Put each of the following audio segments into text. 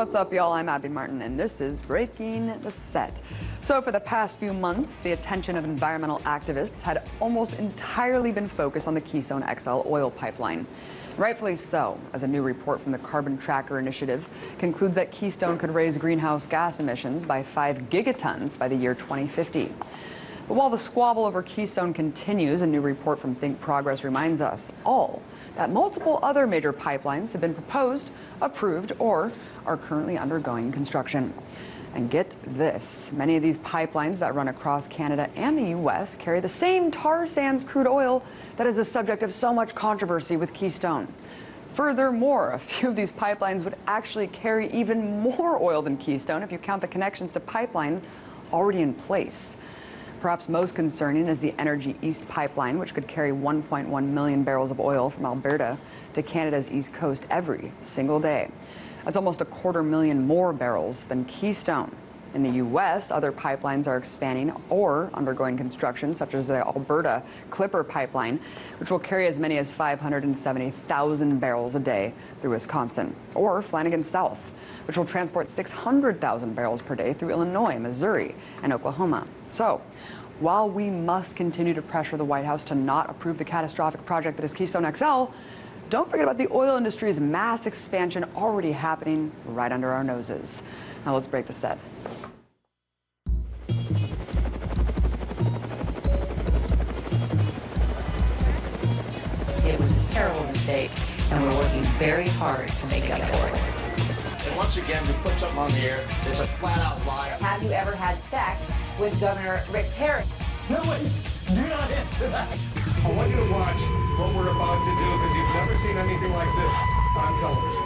What's up, y'all? I'm Abby Martin, and this is Breaking the Set. So for the past few months, the attention of environmental activists had almost entirely been focused on the Keystone XL oil pipeline. Rightfully so, as a new report from the Carbon Tracker Initiative concludes that Keystone could raise greenhouse gas emissions by 5 gigatons by the year 2050. But while the squabble over Keystone continues, a new report from Think Progress reminds us all that multiple other major pipelines have been proposed, approved, or are currently undergoing construction. And get this, many of these pipelines that run across Canada and the U.S. carry the same Tarsands crude oil that is the subject of so much controversy with Keystone. Furthermore, a few of these pipelines would actually carry even more oil than Keystone if you count the connections to pipelines already in place. Perhaps most concerning is the Energy East pipeline, which could carry 1.1 million barrels of oil from Alberta to Canada's east coast every single day. That's almost 250,000 more barrels than Keystone. In the U.S., other pipelines are expanding or undergoing construction, such as the Alberta Clipper pipeline, which will carry as many as 570,000 barrels a day through Wisconsin, or Flanagan South, which will transport 600,000 barrels per day through Illinois, Missouri, and Oklahoma. So, while we must continue to pressure the White House to not approve the catastrophic project that is Keystone XL, don't forget about the oil industry's mass expansion already happening right under our noses. Now let's break the set. It was a terrible mistake, and we're working very hard to make up for it. And once again, we put something on the air, it's a flat-out lie. Have you ever had sex with Governor Rick Perry? No, wait, do not answer that. I want you to watch what we're about to do because you've never seen anything like this on television.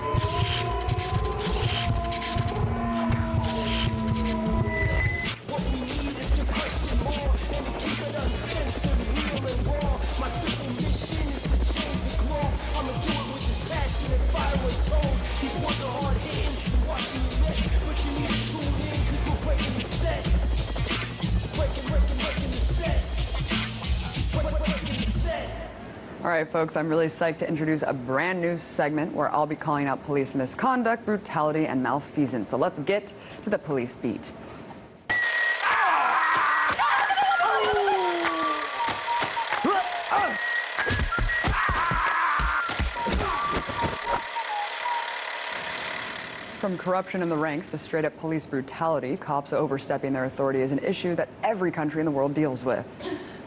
What we need is to question more and to keep it uncensored, real and raw. My simple mission is to change the globe. I'ma do it with this passion and fire with tone. These words are hard hitting, you're watching your neck, but you need to tune in because we're breaking the set. Breaking the set. Breaking the set. All right, folks, I'm really psyched to introduce a brand new segment where I'll be calling out police misconduct, brutality, and malfeasance. So let's get to the police beat. From corruption in the ranks to straight-up police brutality, cops overstepping their authority is an issue that every country in the world deals with.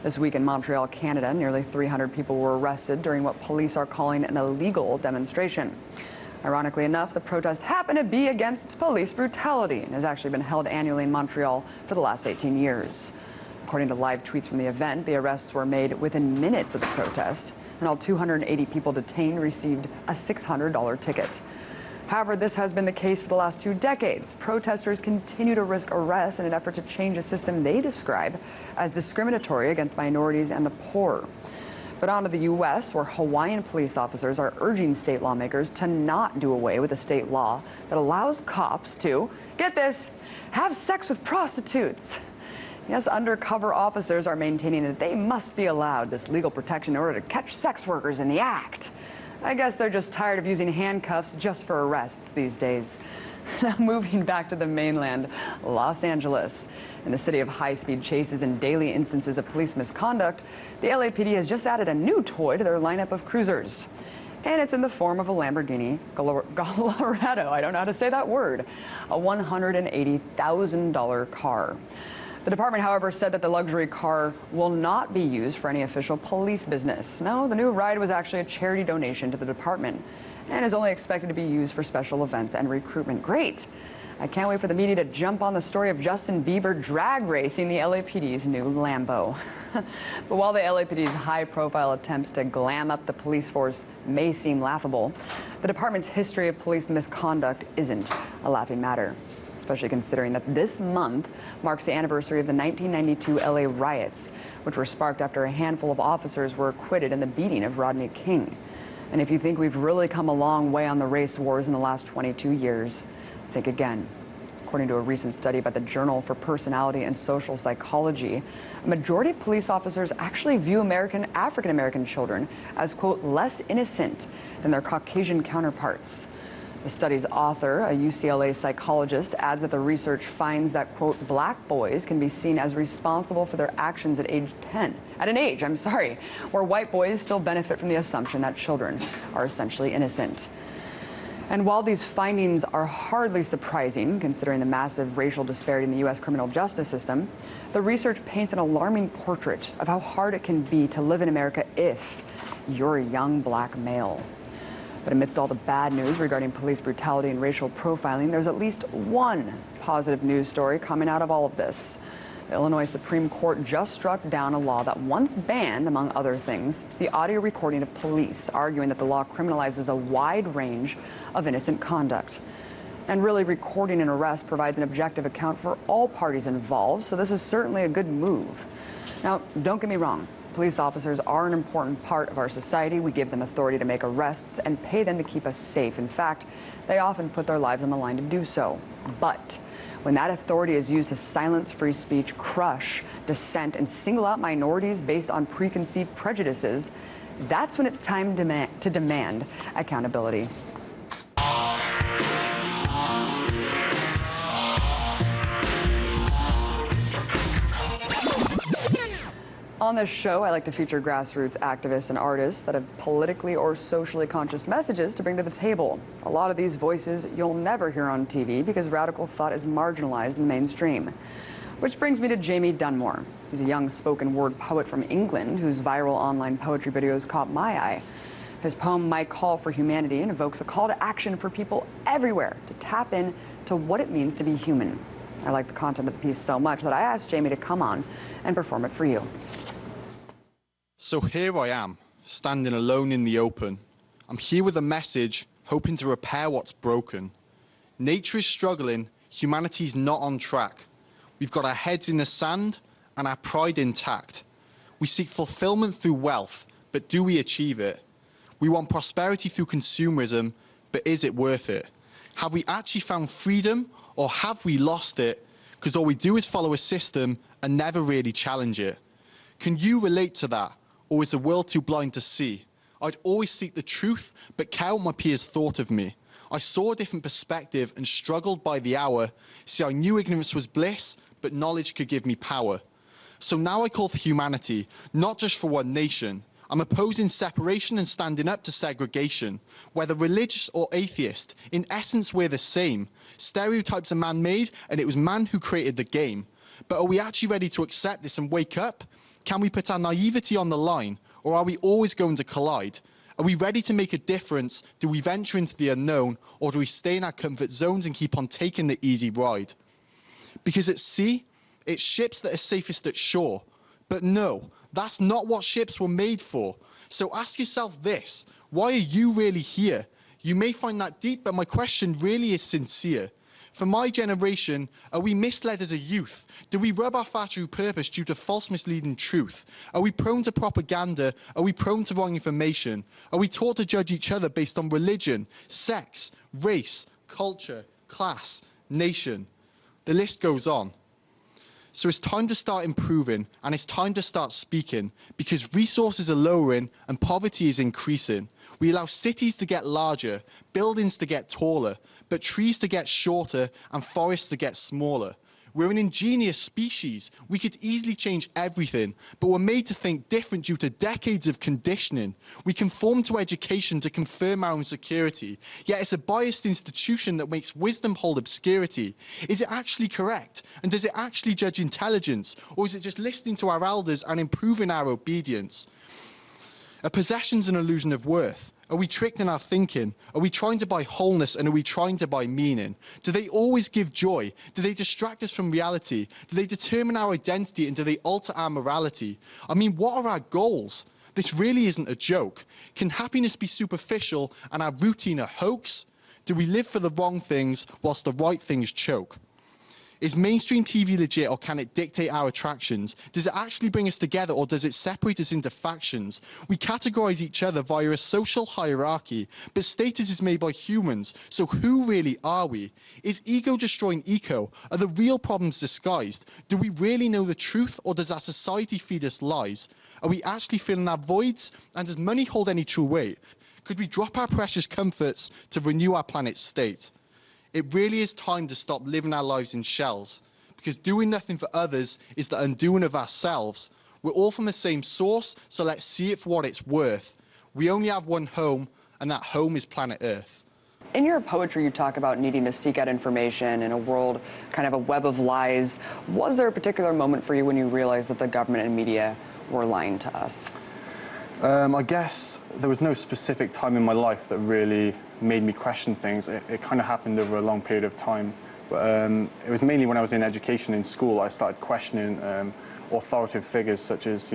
This week in Montreal, Canada, nearly 300 people were arrested during what police are calling an illegal demonstration. Ironically enough, the protest happened to be against police brutality and has actually been held annually in Montreal for the last 18 years. According to live tweets from the event, the arrests were made within minutes of the protest, and all 280 people detained received a $600 ticket. However, this has been the case for the last 2 decades. Protesters continue to risk arrest in an effort to change a system they describe as discriminatory against minorities and the poor. But on to the U.S., where Hawaiian police officers are urging state lawmakers to not do away with a state law that allows cops to, get this, have sex with prostitutes. Yes, undercover officers are maintaining that they must be allowed this legal protection in order to catch sex workers in the act. I guess they're just tired of using handcuffs just for arrests these days. Now moving back to the mainland, Los Angeles. In the city of high-speed chases and daily instances of police misconduct, the LAPD has just added a new toy to their lineup of cruisers. And it's in the form of a Lamborghini Gallardo, I don't know how to say that word, a $180,000 car. The department, however, said that the luxury car will not be used for any official police business. No, the new ride was actually a charity donation to the department and is only expected to be used for special events and recruitment. Great! I can't wait for the media to jump on the story of Justin Bieber drag racing the LAPD's new Lambo. But while the LAPD's high-profile attempts to glam up the police force may seem laughable, the department's history of police misconduct isn't a laughing matter, especially considering that this month marks the anniversary of the 1992 LA riots, which were sparked after a handful of officers were acquitted in the beating of Rodney King. And if you think we've really come a long way on the race wars in the last 22 years, think again. According to a recent study by the Journal for Personality and Social Psychology, a majority of police officers actually view African-American children as, quote, less innocent than their Caucasian counterparts. The study's author, a UCLA psychologist, adds that the research finds that, quote, black boys can be seen as responsible for their actions at an age, where white boys still benefit from the assumption that children are essentially innocent. And while these findings are hardly surprising, considering the massive racial disparity in the U.S. criminal justice system, the research paints an alarming portrait of how hard it can be to live in America if you're a young black male. But amidst all the bad news regarding police brutality and racial profiling, there's at least one positive news story coming out of all of this. The Illinois Supreme Court just struck down a law that once banned, among other things, the audio recording of police, arguing that the law criminalizes a wide range of innocent conduct. And really, recording an arrest provides an objective account for all parties involved, so this is certainly a good move. Now, don't get me wrong. Police officers are an important part of our society. We give them authority to make arrests and pay them to keep us safe. In fact, they often put their lives on the line to do so. But when that authority is used to silence free speech, crush dissent, and single out minorities based on preconceived prejudices, that's when it's time to demand accountability. On this show, I like to feature grassroots activists and artists that have politically or socially conscious messages to bring to the table. A lot of these voices you'll never hear on TV because radical thought is marginalized in the mainstream. Which brings me to Jamie Dunmore. He's a young spoken word poet from England whose viral online poetry videos caught my eye. His poem, My Call for Humanity, invokes a call to action for people everywhere to tap in to what it means to be human. I like the content of the piece so much that I asked Jamie to come on and perform it for you. So here I am, standing alone in the open. I'm here with a message, hoping to repair what's broken. Nature is struggling, humanity's not on track. We've got our heads in the sand and our pride intact. We seek fulfillment through wealth, but do we achieve it? We want prosperity through consumerism, but is it worth it? Have we actually found freedom, or have we lost it? Because all we do is follow a system and never really challenge it. Can you relate to that? Or is the world too blind to see? I'd always seek the truth, but care what my peers thought of me. I saw a different perspective and struggled by the hour. See, I knew ignorance was bliss, but knowledge could give me power. So now I call for humanity, not just for one nation. I'm opposing separation and standing up to segregation. Whether religious or atheist, in essence we're the same. Stereotypes are man-made, and it was man who created the game. But are we actually ready to accept this and wake up? Can we put our naivety on the line, or are we always going to collide? Are we ready to make a difference? Do we venture into the unknown, or do we stay in our comfort zones and keep on taking the easy ride? Because at sea, it's ships that are safest at shore. But no, that's not what ships were made for. So ask yourself this, why are you really here? You may find that deep, but my question really is sincere. For my generation, are we misled as a youth? Do we rub off our true purpose due to false misleading truth? Are we prone to propaganda? Are we prone to wrong information? Are we taught to judge each other based on religion, sex, race, culture, class, nation? The list goes on. So it's time to start improving, and it's time to start speaking, because resources are lowering and poverty is increasing. We allow cities to get larger, buildings to get taller, but trees to get shorter and forests to get smaller. We're an ingenious species. We could easily change everything, but we're made to think different due to decades of conditioning. We conform to education to confirm our own security, yet it's a biased institution that makes wisdom hold obscurity. Is it actually correct? And does it actually judge intelligence? Or is it just listening to our elders and improving our obedience? Are possessions an illusion of worth? Are we tricked in our thinking? Are we trying to buy wholeness, and are we trying to buy meaning? Do they always give joy? Do they distract us from reality? Do they determine our identity, and do they alter our morality? I mean, what are our goals? This really isn't a joke. Can happiness be superficial and our routine a hoax? Do we live for the wrong things whilst the right things choke? Is mainstream TV legit, or can it dictate our attractions? Does it actually bring us together, or does it separate us into factions? We categorize each other via a social hierarchy, but status is made by humans, so who really are we? Is ego destroying eco? Are the real problems disguised? Do we really know the truth, or does our society feed us lies? Are we actually filling our voids? And does money hold any true weight? Could we drop our precious comforts to renew our planet's state? It really is time to stop living our lives in shells, because doing nothing for others is the undoing of ourselves. We're all from the same source, so let's see it for what it's worth. We only have one home, and that home is planet Earth. In your poetry, you talk about needing to seek out information in a world, kind of a web of lies. Was there a particular moment for you when you realized that the government and media were lying to us? I guess there was no specific time in my life that really made me question things. It kind of happened over a long period of time. But it was mainly when I was in education in school, I started questioning authoritative figures such as,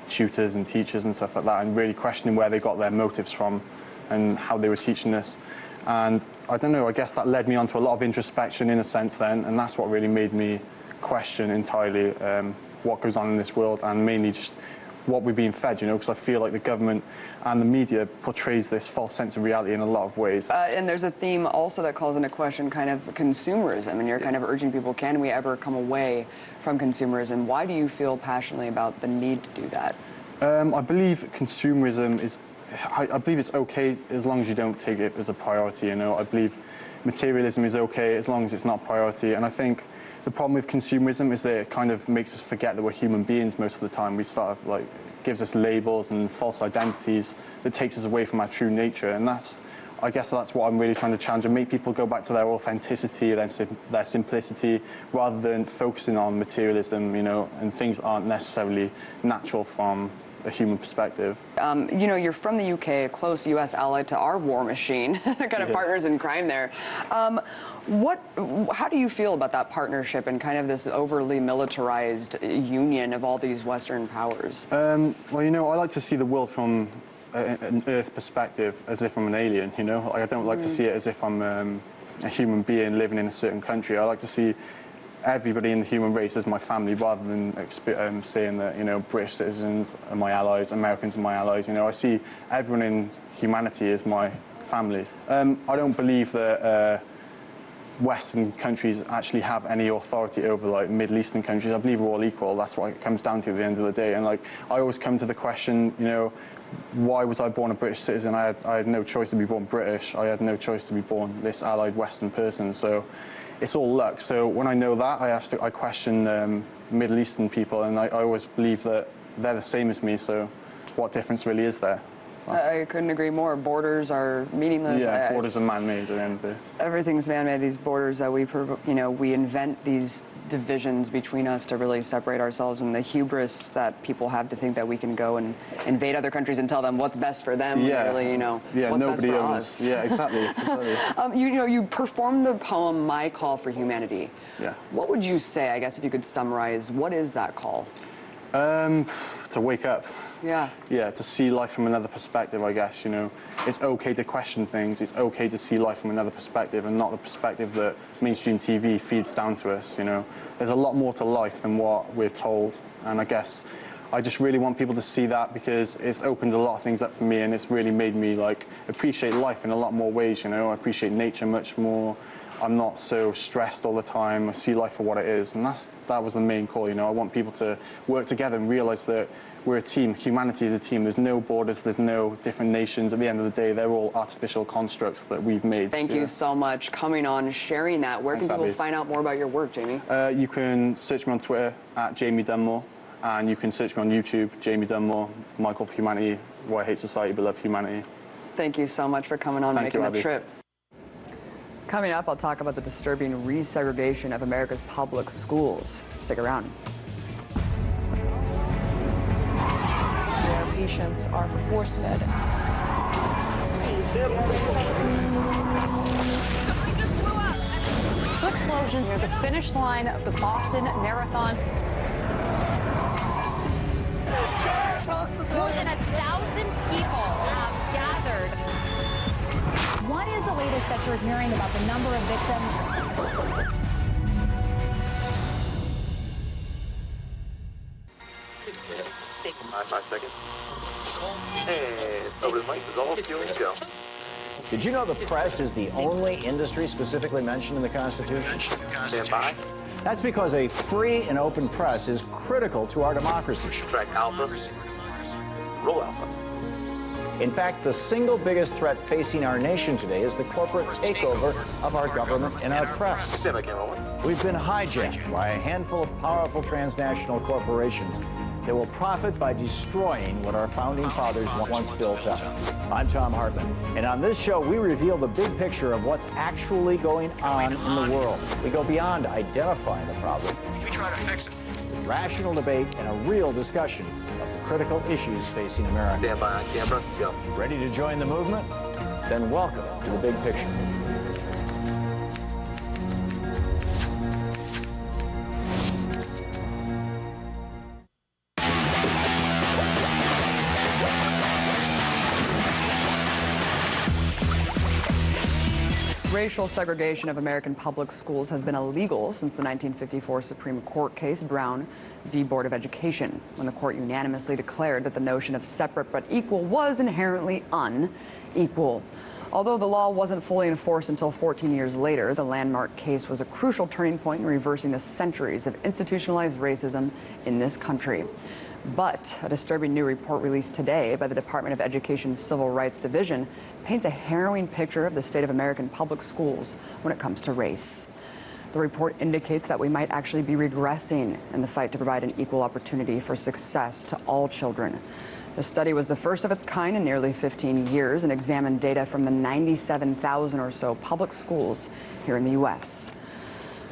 tutors and teachers and stuff like that, and really questioning where they got their motives from and how they were teaching us. And I don't know, I guess that led me onto a lot of introspection in a sense then, and that's what really made me question entirely what goes on in this world, and mainly just what we're being fed, because I feel like the government and the media portrays this false sense of reality in a lot of ways. And there's a theme also that calls into question kind of consumerism, and you're kind of urging people, can we ever come away from consumerism? Why do you feel passionately about the need to do that? I believe consumerism is, I believe it's okay as long as you don't take it as a priority, I believe materialism is okay as long as it's not a priority, and I think the problem with consumerism is that it kind of makes us forget that we're human beings most of the time. We start of, gives us labels and false identities that takes us away from our true nature, and I guess that's what I'm really trying to challenge, and make people go back to their authenticity, their simplicity, rather than focusing on materialism, and things aren't necessarily natural from a human perspective. You're from the UK, a close U.S. ally to our war machine, kind of partners in crime there. How do you feel about that partnership and kind of this overly militarized union of all these Western powers? Well, I like to see the world from an Earth perspective, as if I'm an alien, I don't like to see it as if I'm a human being living in a certain country. I like to see everybody in the human race as my family, rather than saying that, British citizens are my allies, Americans are my allies. I see everyone in humanity as my family. I don't believe that Western countries actually have any authority over Middle Eastern countries. I believe we're all equal. That's what it comes down to at the end of the day. And I always come to the question, why was I born a British citizen? I had no choice to be born British. I had no choice to be born this allied Western person. So it's all luck. So when I know that, I question Middle Eastern people, and I always believe that they're the same as me. So what difference really is there? I couldn't agree more. Borders are meaningless. Yeah, borders are man-made at the end of the day. Everything's man-made. These borders that we invent these divisions between us to really separate ourselves, and the hubris that people have to think that we can go and invade other countries and tell them what's best for them. Yeah. Really, yeah, what's nobody best for owns. us. Yeah, exactly. You performed the poem "My Call for Humanity." Yeah. What would you say? I guess if you could summarize, what is that call? To wake up. Yeah. Yeah, to see life from another perspective, I guess, It's okay to question things. It's okay to see life from another perspective, and not the perspective that mainstream TV feeds down to us, There's a lot more to life than what we're told, and I guess I just really want people to see that, because it's opened a lot of things up for me, and it's really made me, appreciate life in a lot more ways, I appreciate nature much more. I'm not so stressed all the time. I see life for what it is, and that was the main call. I want people to work together and realize that we're a team. Humanity is a team. There's no borders. There's no different nations. At the end of the day, they're all artificial constructs that we've made. Thank you so much coming on, sharing that. Where can people find out more about your work, Jamie? You can search me on Twitter at Jamie Dunmore, and you can search me on YouTube, Jamie Dunmore, My Call for Humanity, Why I Hate Society but Love Humanity. Thank you so much for coming on, making the trip. Coming up, I'll talk about the disturbing resegregation of America's public schools. Stick around. Where patients are force-fed. Two explosions near the finish line of the Boston Marathon. More than 1,000 people have gathered. What is the latest that you're hearing about the number of victims? 5 seconds. And over the mic is all feeling go. Did you know the press is the only industry specifically mentioned in the Constitution? Stand by. That's because a free and open press is critical to our democracy. Track alpha. Roll alpha. In fact, the single biggest threat facing our nation today is the corporate takeover of our government and our press. We've been hijacked by a handful of powerful transnational corporations that will profit by destroying what our founding fathers once built up. I'm Tom Hartman, and on this show, we reveal the big picture of what's actually going on in the world. We go beyond identifying the problem. We try to fix it. With rational debate and a real discussion of the critical issues facing America. Stand by on camera, go. Ready to join the movement? Then welcome to the big picture. Racial segregation of American public schools has been illegal since the 1954 Supreme Court case Brown v. Board of Education, when the court unanimously declared that the notion of separate but equal was inherently unequal. Although the law wasn't fully enforced until 14 years later, the landmark case was a crucial turning point in reversing the centuries of institutionalized racism in this country. But a disturbing new report released today by the Department of Education's Civil Rights Division paints a harrowing picture of the state of American public schools when it comes to race. The report indicates that we might actually be regressing in the fight to provide an equal opportunity for success to all children. The study was the first of its kind in nearly 15 years and examined data from the 97,000 or so public schools here in the U.S.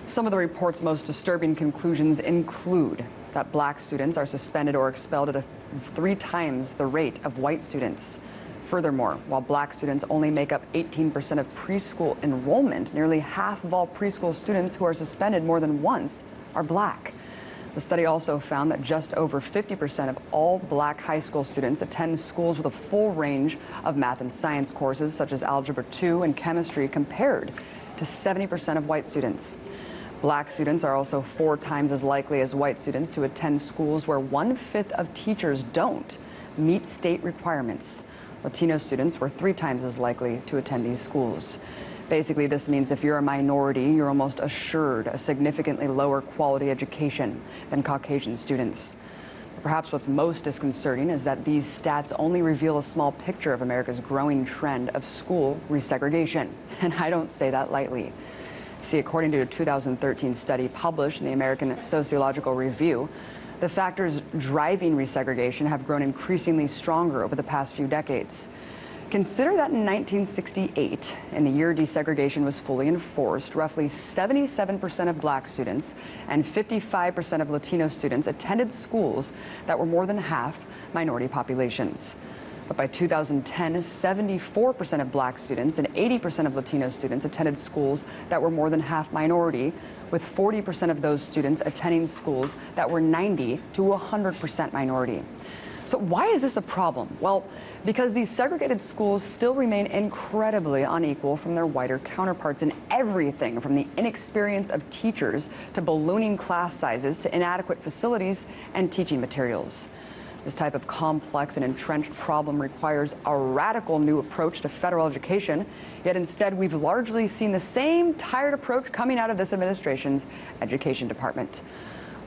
Some of the report's most disturbing conclusions include that black students are suspended or expelled at 3 times the rate of white students. Furthermore, while black students only make up 18% of preschool enrollment, nearly half of all preschool students who are suspended more than once are black. The study also found that just over 50% of all black high school students attend schools with a full range of math and science courses, such as Algebra 2 and chemistry, compared to 70% of white students. Black students are also 4 times as likely as white students to attend schools where 1/5 of teachers don't meet state requirements. Latino students were 3 times as likely to attend these schools. Basically, this means if you're a minority, you're almost assured a significantly lower quality education than Caucasian students. Perhaps what's most disconcerting is that these stats only reveal a small picture of America's growing trend of school resegregation, and I don't say that lightly. See, according to a 2013 study published in the American Sociological Review, the factors driving resegregation have grown increasingly stronger over the past few decades. Consider that in 1968, in the year desegregation was fully enforced, roughly 77% of black students and 55% of Latino students attended schools that were more than half minority populations. But by 2010, 74% of black students and 80% of Latino students attended schools that were more than half minority, with 40% of those students attending schools that were 90 to 100% minority. So why is this a problem? Well, because these segregated schools still remain incredibly unequal from their whiter counterparts in everything from the inexperience of teachers to ballooning class sizes to inadequate facilities and teaching materials. This type of complex and entrenched problem requires a radical new approach to federal education, yet instead we've largely seen the same tired approach coming out of this administration's education department.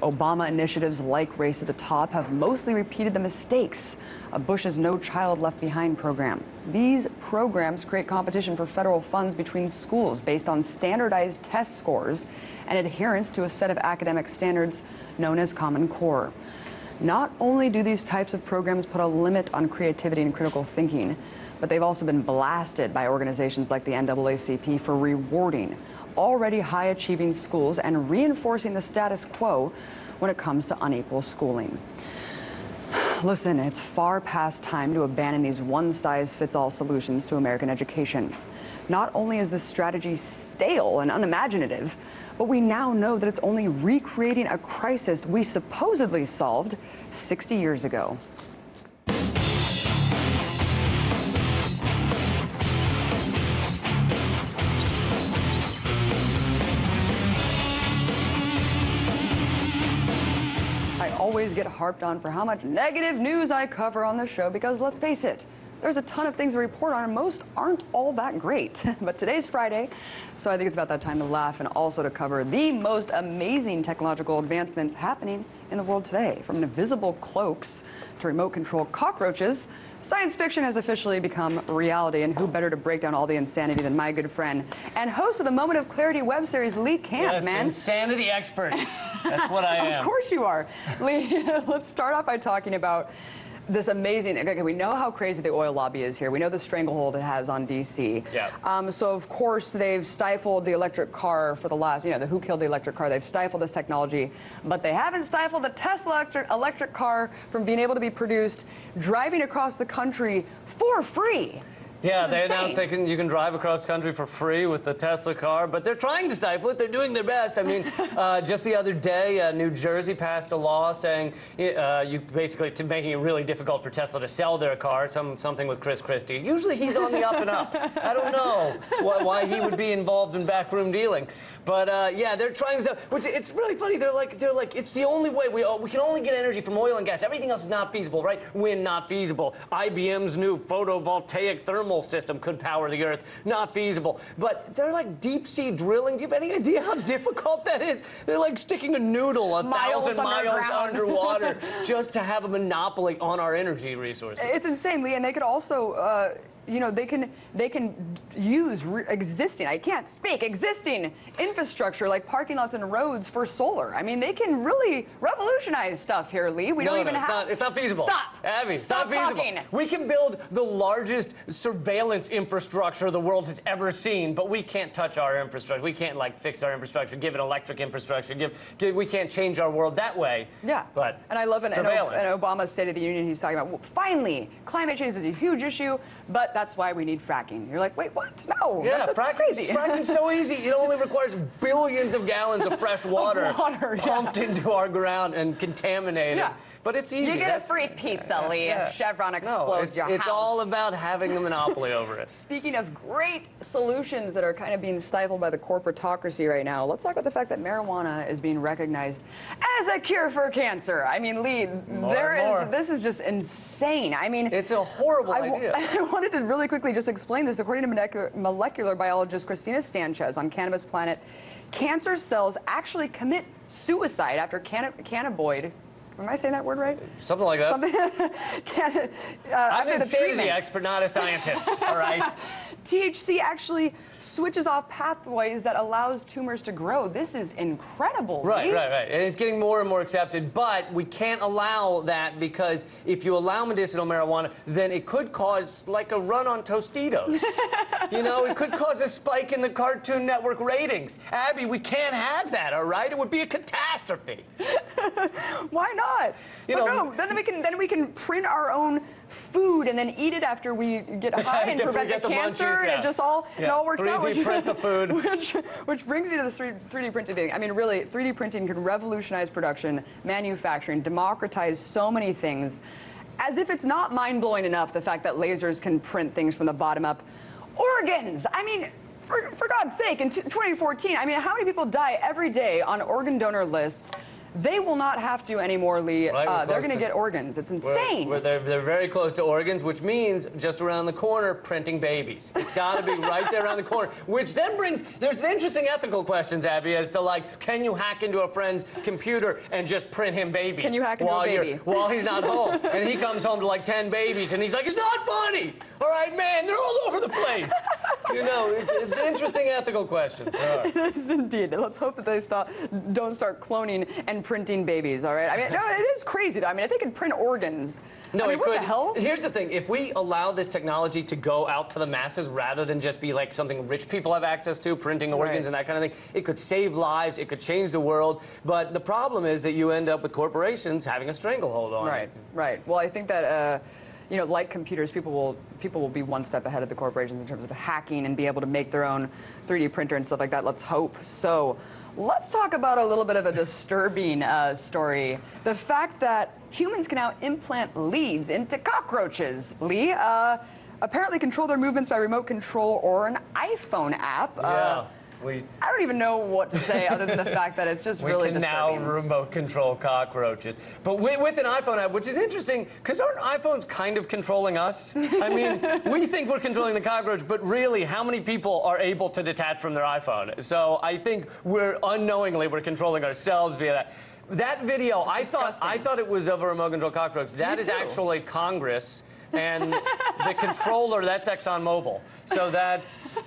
Obama initiatives like Race at the Top have mostly repeated the mistakes of Bush's No Child Left Behind program. These programs create competition for federal funds between schools based on standardized test scores and adherence to a set of academic standards known as Common Core. Not only do these types of programs put a limit on creativity and critical thinking, but they've also been blasted by organizations like the NAACP for rewarding already high-achieving schools and reinforcing the status quo when it comes to unequal schooling. Listen, it's far past time to abandon these one-size-fits-all solutions to American education. Not only is this strategy stale and unimaginative, but we now know that it's only recreating a crisis we supposedly solved 60 years ago. I always get harped on for how much negative news I cover on the show because, let's face it, there's a ton of things to report on, and most aren't all that great. But today's Friday, so I think it's about that time to laugh and also to cover the most amazing technological advancements happening in the world today. From invisible cloaks to remote control cockroaches, science fiction has officially become reality, and who better to break down all the insanity than my good friend and host of the Moment of Clarity web series, Lee Camp, yes, man. Insanity expert. That's what I am. Of course you are. Lee, let's start off by talking about this amazing, okay, we know how crazy the oil lobby is here. We know the stranglehold it has on D.C. Yeah. So, of course, they've stifled the electric car for the last, the who killed the electric car. They've stifled this technology, but they haven't stifled the Tesla electric car from being able to be produced, driving across the country for free. Yeah, they announced you can drive across country for free with the Tesla car, but they're trying to stifle it. They're doing their best. I mean, just the other day, New Jersey passed a law saying you basically making it really difficult for Tesla to sell their car. Something with Chris Christie. Usually he's on the up and up. I don't know why he would be involved in backroom dealing. But yeah, they're trying to, which it's really funny. They're like, it's the only way we can only get energy from oil and gas. Everything else is not feasible, right? Wind, not feasible. IBM's new photovoltaic thermal system could power the Earth, not feasible. But they're like deep sea drilling. Do you have any idea how difficult that is? They're like sticking a noodle 1,000 miles underwater just to have a monopoly on our energy resources. It's insane, Lee, and they could also. They can use existing infrastructure like parking lots and roads for solar. I mean, they can really revolutionize stuff here, Lee. It's not feasible. Stop. Abby, Stop talking. We can build the largest surveillance infrastructure the world has ever seen, but we can't touch our infrastructure. We can't fix our infrastructure, give it electric infrastructure. We can't change our world that way. Yeah. But and I love in Obama's State of the Union, he's talking about, well, finally, climate change is a huge issue, but that's why we need fracking. You're like, wait, what? No. Yeah, that's crazy. Fracking's so easy. It only requires billions of gallons of fresh water, pumped into our ground and contaminated. Yeah. But it's easy. You get a free pizza, Lee, if Chevron explodes your house. It's all about having a monopoly over it. Speaking of great solutions that are kind of being stifled by the corporatocracy right now, let's talk about the fact that marijuana is being recognized as a cure for cancer. I mean, Lee, this is just insane. I mean, it's a horrible idea. I wanted to really quickly just explain this. According to molecular biologist Christina Sanchez on Cannabis Planet, cancer cells actually commit suicide after cannabinoid. Am I saying that word right? Something like that. After I'm the an treatment. expert, not a scientist. All right. THC actually switches off pathways that allows tumors to grow. This is incredible. Right. And it's getting more and more accepted, but we can't allow that because if you allow medicinal marijuana, then it could cause like a run on Tostitos. It could cause a spike in the Cartoon Network ratings. Abby, we can't have that, all right? It would be a catastrophe. Why not? Then we can print our own food and then eat it after we get high and prevent the cancer, and it just all works out. 3D print the food. Which brings me to the 3D printing thing. I mean, really, 3D printing could revolutionize production, manufacturing, democratize so many things. As if it's not mind-blowing enough, the fact that lasers can print things from the bottom up. Organs! I mean, for God's sake, in 2014, I mean, how many people die every day on organ donor lists? They will not have to anymore, Lee. They're going to get organs. It's insane. They're very close to organs, which means just around the corner, printing babies. It's got to be right there around the corner, which then there's interesting ethical questions, Abby, as to can you hack into a friend's computer and just print him babies? Can you hack into a baby? While he's not home. And he comes home to 10 babies, and he's like, it's not funny. All right, man, they're all over the place. It's interesting ethical questions. It is indeed. Let's hope that they don't start cloning and printing babies, all right? I mean, no, it is crazy, though. I mean, if they could print organs, no, what the hell? Here's the thing. If we allow this technology to go out to the masses rather than just be something rich people have access to, printing organs and that kind of thing, it could save lives, it could change the world. But the problem is that you end up with corporations having a stranglehold on it. Right. Well, I think that like computers, people will be one step ahead of the corporations in terms of hacking and be able to make their own 3D printer and stuff like that. Let's hope. So let's talk about a little bit of a disturbing story. The fact that humans can now implant leads into cockroaches. Lee, apparently control their movements by remote control or an iPhone app. I don't even know what to say other than the fact that it's just really disturbing. We can now remote control cockroaches. But with an iPhone app, which is interesting, because aren't iPhones kind of controlling us? I mean, we think we're controlling the cockroach, but really, how many people are able to detach from their iPhone? So I think we're controlling ourselves via that. That video, I thought it was of a remote control cockroach. That is actually Congress, and the controller, that's ExxonMobil. So that's...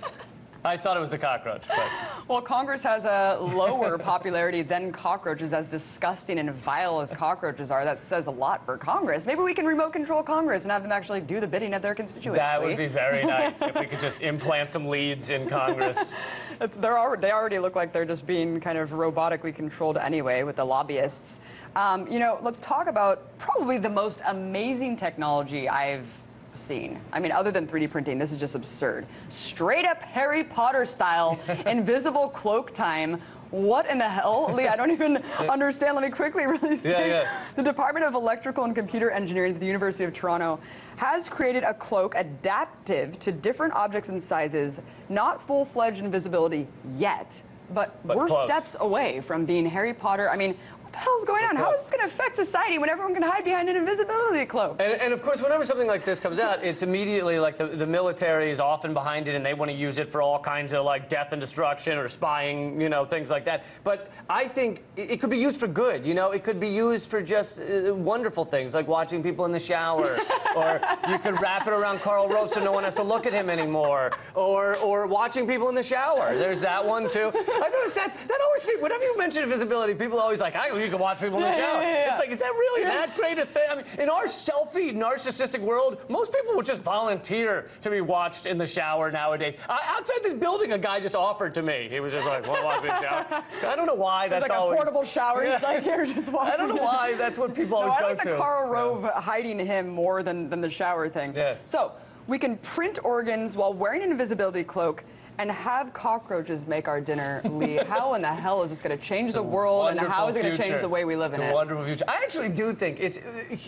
I thought it was the cockroach. But. Well, Congress has a lower popularity than cockroaches. As disgusting and vile as cockroaches are, that says a lot for Congress. Maybe we can remote control Congress and have them actually do the bidding of their constituents. That would be very nice if we could just implant some leads in Congress. They already look like they're just being kind of robotically controlled anyway with the lobbyists. You know, let's talk about probably the most amazing technology I've seen. I mean, other than 3D printing, this is just absurd. Straight up Harry Potter style, invisible cloak time. What in the hell, Lee? I don't even understand. Let me quickly really say. The Department of Electrical and Computer Engineering at the University of Toronto has created a cloak adaptive to different objects and sizes, not full-fledged invisibility yet, but we're close. Steps away from being Harry Potter. I mean, what the hell's going on? How is this going to affect society when everyone can hide behind an invisibility cloak? And of course, whenever something like this comes out, it's immediately like the military is often behind it, and they want to use it for all kinds of like death and destruction or spying, you know, things like that. But I think it could be used for good. You know, it could be used for just wonderful things like watching people in the shower, or you could wrap it around Karl Rove so no one has to look at him anymore, or watching people in the shower. There's that one too. I noticed that always seems, whenever you mention invisibility, people are always like, you can watch people in the shower. It's like, is that really that great a thing? I mean, in our selfie, narcissistic world, most people would just volunteer to be watched in the shower nowadays. Outside this building, a guy just offered to me. He was just like, well, watch me in the shower. So I don't know why that's like always... a portable shower. He's like, here, just watch. I don't know why that's what people always go to. I like the Karl Rove hiding him more than the shower thing. Yeah. So we can print organs while wearing an invisibility cloak and have cockroaches make our dinner. Lee, how in the hell is this going to change the world, and how is it going to change the way we live in it? It's a wonderful future. I actually do think it's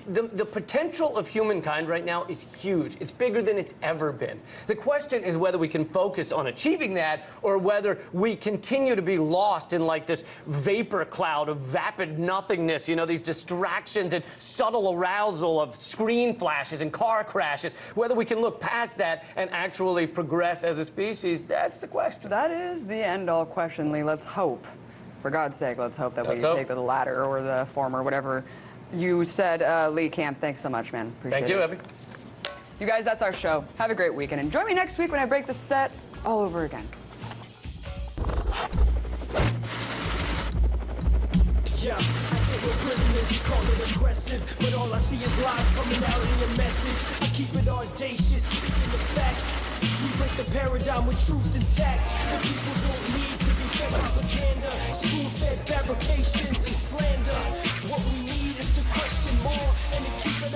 the potential of humankind right now is huge. It's bigger than it's ever been. The question is whether we can focus on achieving that, or whether we continue to be lost in like this vapor cloud of vapid nothingness. You know, these distractions and subtle arousal of screen flashes and car crashes. Whether we can look past that and actually progress as a species. That's the question. That is the end-all question, Lee. Let's hope. For God's sake, let's hope that we take the latter or the former, whatever you said. Lee Camp, thanks so much, man. Appreciate it. Thank you, Abby. You guys, that's our show. Have a great weekend. And join me next week when I break the set all over again. Yeah, I take no prisoners, you call it aggressive, but all I see is lies coming out in your message. I keep it audacious, speaking the facts. We break the paradigm with truth intact. The people don't need to be fed propaganda, spoon-fed fabrications and slander. What we need is to question more and to keep it